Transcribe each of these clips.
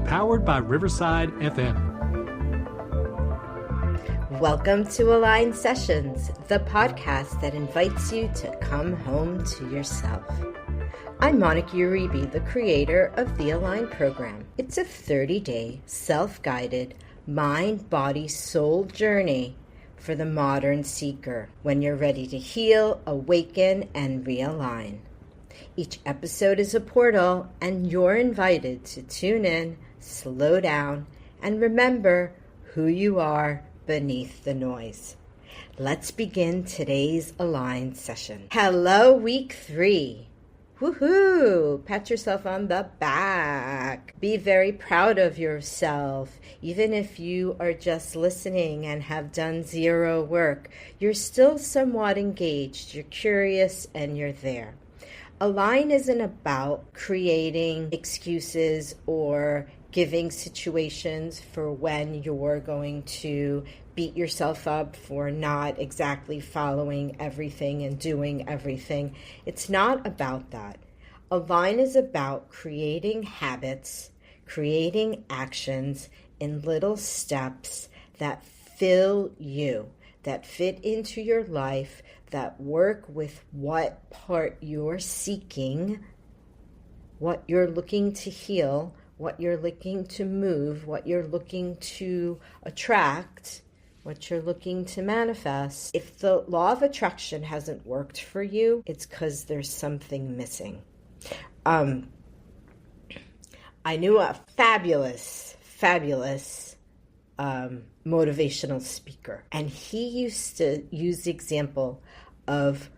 powered by Riverside FM. Welcome to Align Sessions, the podcast that invites you to come home to yourself. I'm Monica Uribe, the creator of the Align program. It's a 30-day, self-guided, mind, body, soul journey for the modern seeker when you're ready to heal, awaken, and realign. Each episode is a portal, and you're invited to tune in, slow down, and remember who you are beneath the noise. Let's begin today's Align session. Hello, week 3. Woohoo! Pat yourself on the back. Be very proud of yourself. Even if you are just listening and have done zero work, you're still somewhat engaged, you're curious, and you're there. Align isn't about creating excuses or giving situations for when you're going to beat yourself up for not exactly following everything and doing everything. It's not about that. Align is about creating habits, creating actions in little steps that fill you, that fit into your life, that work with what part you're seeking, what you're looking to heal, what you're looking to move, what you're looking to attract, what you're looking to manifest. If the law of attraction hasn't worked for you, it's because there's something missing. I knew a fabulous motivational speaker, and he used to use the example of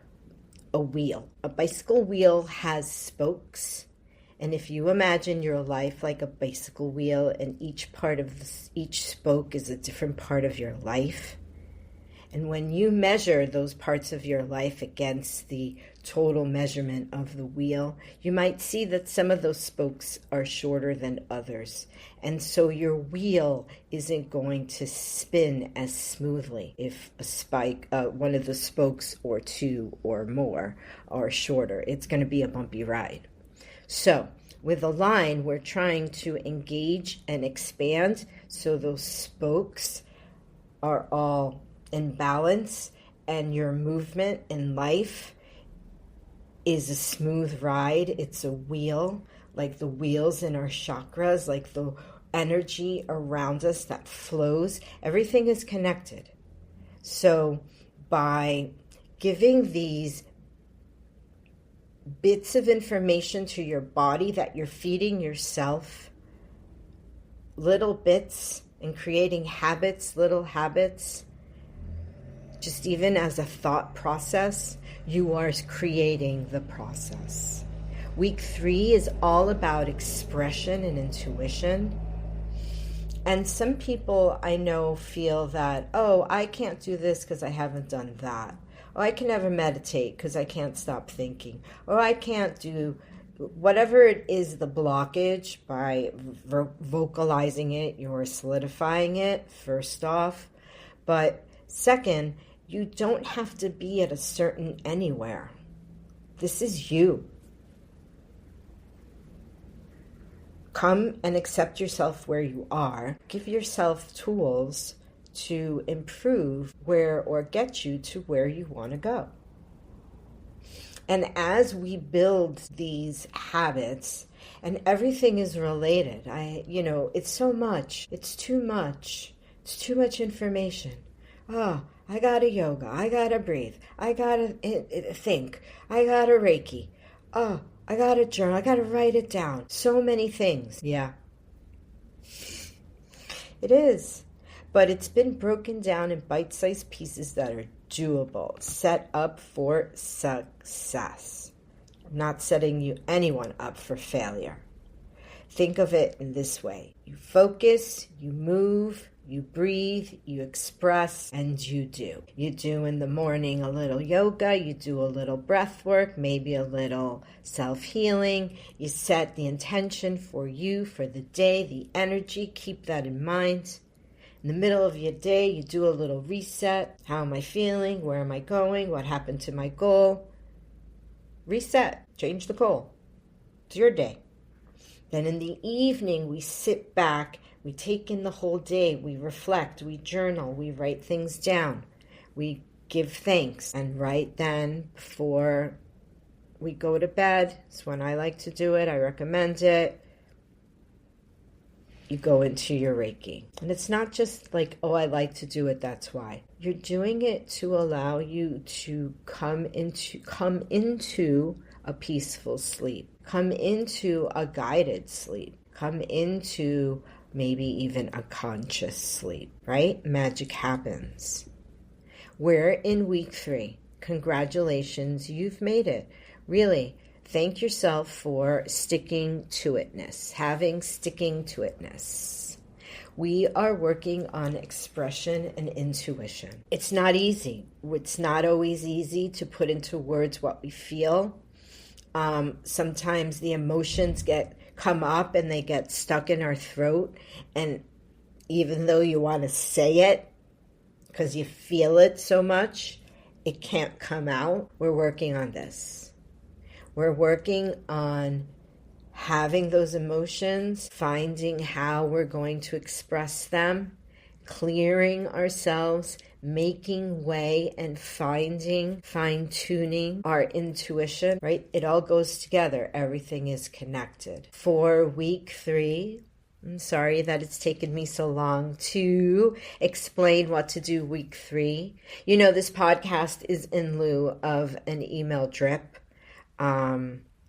a wheel. A bicycle wheel has spokes. And if you imagine your life like a bicycle wheel and each spoke is a different part of your life, and when you measure those parts of your life against the total measurement of the wheel, you might see that some of those spokes are shorter than others. And so your wheel isn't going to spin as smoothly if one of the spokes or two or more are shorter. It's going to be a bumpy ride. So with Align, we're trying to engage and expand so those spokes are all in balance and your movement in life is a smooth ride. It's a wheel, like the wheels in our chakras, like the energy around us that flows. Everything is connected. So by giving these bits of information to your body that you're feeding yourself, little bits, and creating habits, little habits, just even as a thought process, you are creating the process. Week 3 is all about expression and intuition. And some people I know feel that, oh, I can't do this because I haven't done that. Oh, I can never meditate because I can't stop thinking. Or I can't do whatever it is, the blockage. By vocalizing it, you're solidifying it, first off. But second, you don't have to be at a certain anywhere. This is you. Come and accept yourself where you are. Give yourself tools to improve where or get you to where you want to go. And as we build these habits, and everything is related, it's so much, it's too much information. Oh, I gotta yoga, I gotta breathe, I gotta think, I gotta Reiki, oh, I gotta journal, I gotta write it down. So many things. Yeah. It is. But it's been broken down in bite-sized pieces that are doable, set up for success. I'm not setting anyone up for failure. Think of it in this way. You focus, you move, you breathe, you express, and you do. You do in the morning a little yoga, you do a little breath work, maybe a little self-healing. You set the intention for you, for the day, the energy. Keep that in mind. In the middle of your day, you do a little reset. How am I feeling? Where am I going? What happened to my goal? Reset. Change the goal. It's your day. Then in the evening, we sit back, we take in the whole day, we reflect, we journal, we write things down, we give thanks. And right then, before we go to bed, it's when I like to do it, I recommend it, you go into your Reiki. And it's not just like, oh, I like to do it, that's why. You're doing it to allow you to come into a peaceful sleep, come into a guided sleep, come into maybe even a conscious sleep, right? Magic happens. We're in week 3. Congratulations, you've made it. Really, thank yourself for sticking to itness, having sticking to itness. We are working on expression and intuition. It's not easy. It's not always easy to put into words what we feel. Sometimes the emotions come up and they get stuck in our throat. And even though you want to say it because you feel it so much, it can't come out. We're working on this. We're working on having those emotions, finding how we're going to express them, clearing ourselves, making way and fine-tuning our intuition, right? It all goes together. Everything is connected. For week 3, I'm sorry that it's taken me so long to explain what to do week 3. You know, this podcast is in lieu of an email drip.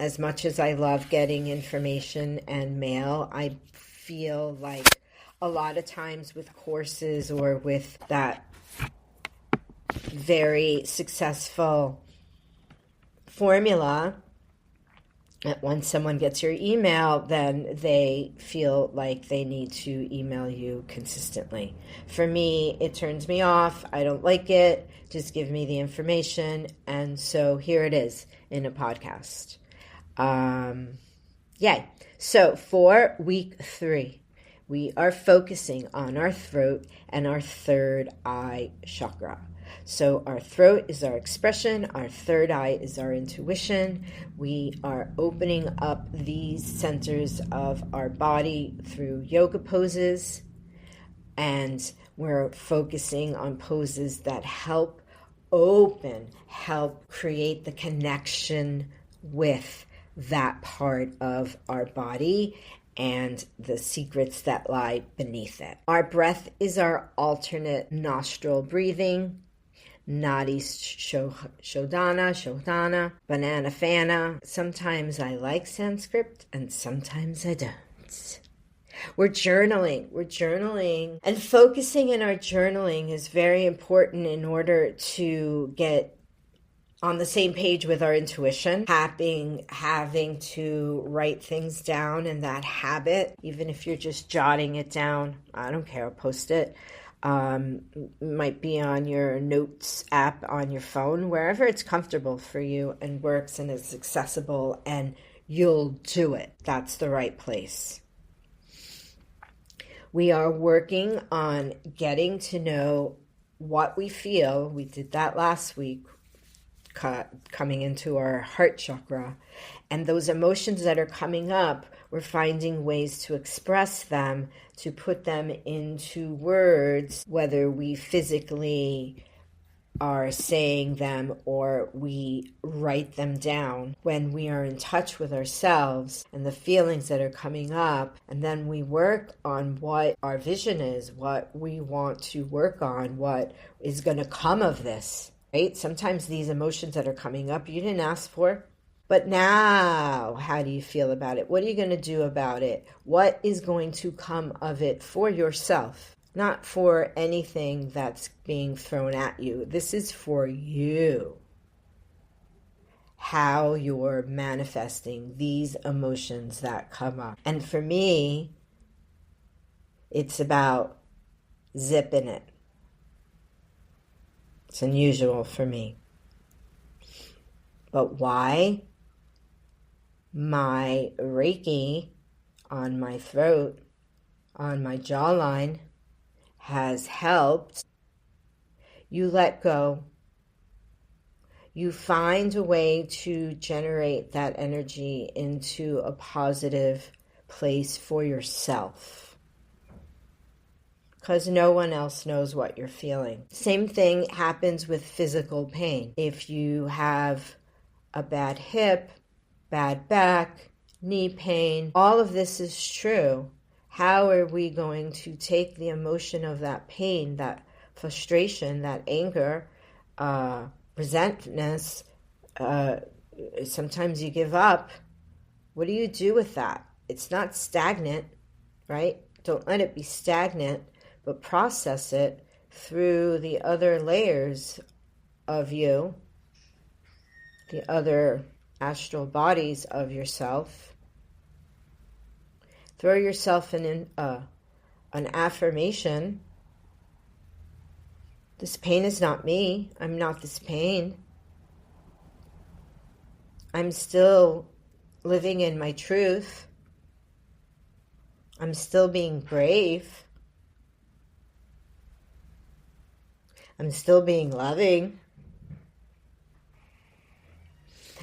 As much as I love getting information and mail, I feel like a lot of times with courses or with that very successful formula, that once someone gets your email, then they feel like they need to email you consistently. For me, it turns me off. I don't like it. Just give me the information. And so here it is in a podcast. Yay. So for week 3, we are focusing on our throat and our third eye chakra. So our throat is our expression, our third eye is our intuition. We are opening up these centers of our body through yoga poses, and we're focusing on poses that help create the connection with that part of our body and the secrets that lie beneath it. Our breath is our alternate nostril breathing. Nadi Shodhana, Banana Fana. Sometimes I like Sanskrit and sometimes I don't. We're journaling. And focusing in our journaling is very important in order to get on the same page with our intuition, having to write things down, and that habit, even if you're just jotting it down, I don't care, I'll post it. Might be on your notes app on your phone, wherever it's comfortable for you and works and is accessible, and you'll do it. That's the right place. We are working on getting to know what we feel. We did that last week, coming into our heart chakra, and those emotions that are coming up, we're finding ways to express them, to put them into words, whether we physically are saying them or we write them down. When we are in touch with ourselves and the feelings that are coming up, and then we work on what our vision is, what we want to work on, what is going to come of this. Right? Sometimes these emotions that are coming up, you didn't ask for. But now, how do you feel about it? What are you going to do about it? What is going to come of it for yourself? Not for anything that's being thrown at you. This is for you. How you're manifesting these emotions that come up. And for me, it's about zipping it. It's unusual for me. But why? My Reiki on my throat, on my jawline, has helped you let go. You find a way to generate that energy into a positive place for yourself, because no one else knows what you're feeling. Same thing happens with physical pain. If you have a bad hip, bad back, knee pain, all of this is true. How are we going to take the emotion of that pain, that frustration, that anger, resentment? Sometimes you give up. What do you do with that? It's not stagnant, right? Don't let it be stagnant, but process it through the other layers of you, the other astral bodies of yourself. Throw yourself an affirmation. This pain is not me. I'm not this pain. I'm still living in my truth. I'm still being brave. I'm still being loving.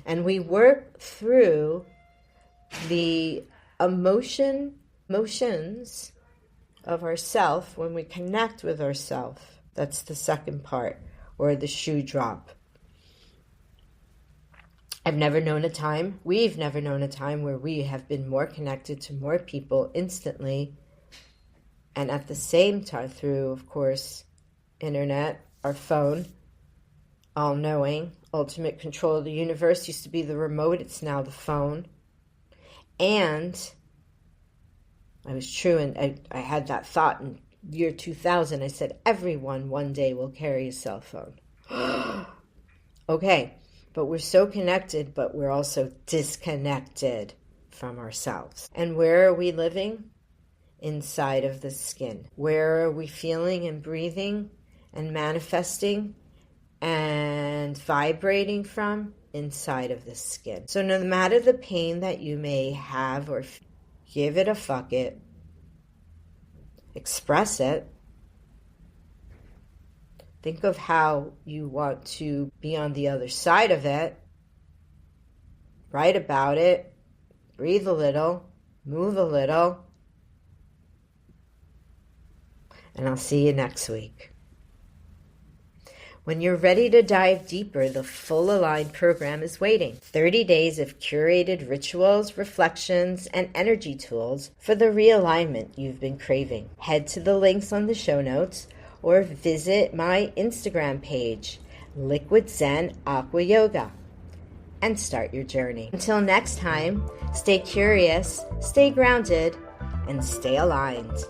And we work through the emotions of ourself when we connect with ourself. That's the second part, or the shoe drop. We've never known a time where we have been more connected to more people instantly, and at the same time through, of course, internet, our phone, all-knowing, ultimate control of the universe. Used to be the remote, it's now the phone. And I was true, and I had that thought in year 2000. I said, everyone one day will carry a cell phone. Okay, but we're so connected, but we're also disconnected from ourselves. And where are we living? Inside of the skin. Where are we feeling and breathing and manifesting and vibrating from? Inside of the skin. So no matter the pain that you may have, or give it a fuck it, express it. Think of how you want to be on the other side of it. Write about it. Breathe a little. Move a little. And I'll see you next week. When you're ready to dive deeper, the Full Align program is waiting. 30 days of curated rituals, reflections, and energy tools for the realignment you've been craving. Head to the links on the show notes or visit my Instagram page, Liquid Zen Aqua Yoga, and start your journey. Until next time, stay curious, stay grounded, and stay aligned.